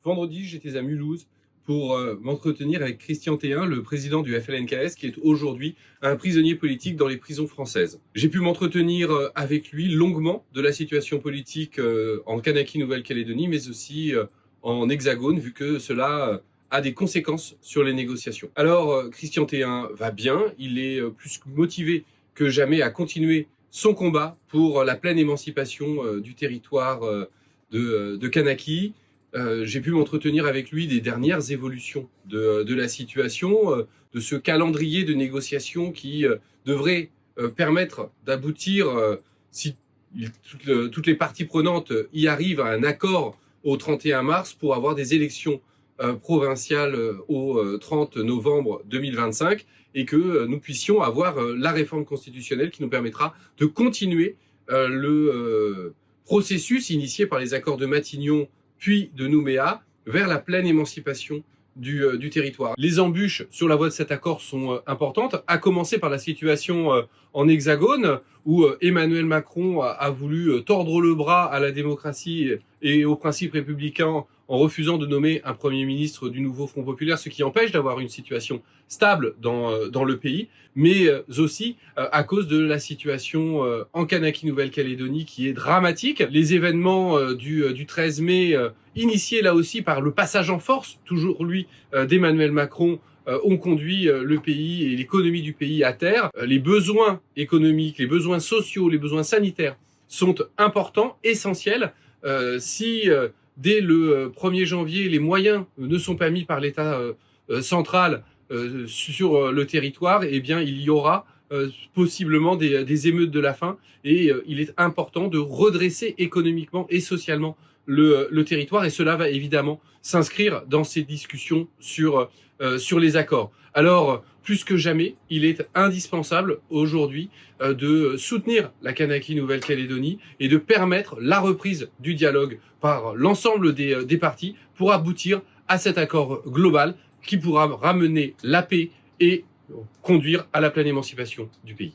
Vendredi, j'étais à Mulhouse pour m'entretenir avec Christian Théin, le président du FLNKS, qui est aujourd'hui un prisonnier politique dans les prisons françaises. J'ai pu m'entretenir avec lui longuement de la situation politique en Kanaky, Nouvelle-Calédonie, mais aussi en Hexagone, vu que cela a des conséquences sur les négociations. Alors, Christian Théin va bien, il est plus motivé que jamais à continuer son combat pour la pleine émancipation du territoire de Kanaky. J'ai pu m'entretenir avec lui des dernières évolutions de la situation, de ce calendrier de négociation qui devrait permettre d'aboutir, si toutes les parties prenantes y arrivent, à un accord au 31 mars pour avoir des élections provinciales au 30 novembre 2025 et que nous puissions avoir la réforme constitutionnelle qui nous permettra de continuer le processus initié par les accords de Matignon puis de Nouméa vers la pleine émancipation du territoire. Les embûches sur la voie de cet accord sont importantes, à commencer par la situation en Hexagone, où Emmanuel Macron a voulu tordre le bras à la démocratie et aux principes républicains en refusant de nommer un Premier ministre du nouveau Front populaire, ce qui empêche d'avoir une situation stable dans le pays, mais aussi à cause de la situation en Kanaky, Nouvelle-Calédonie, qui est dramatique. Les événements du 13 mai, initiés là aussi par le passage en force, toujours lui, d'Emmanuel Macron, ont conduit le pays et l'économie du pays à terre. Les besoins économiques, les besoins sociaux, les besoins sanitaires sont importants, essentiels. Si dès le 1er janvier, les moyens ne sont pas mis par l'État central sur le territoire, eh bien, il y aura possiblement des émeutes de la faim et il est important de redresser économiquement et socialement le territoire et cela va évidemment s'inscrire dans ces discussions sur les accords. Alors, plus que jamais, il est indispensable aujourd'hui de soutenir la Kanaky Nouvelle-Calédonie et de permettre la reprise du dialogue par l'ensemble des parties pour aboutir à cet accord global qui pourra ramener la paix et conduire à la pleine émancipation du pays.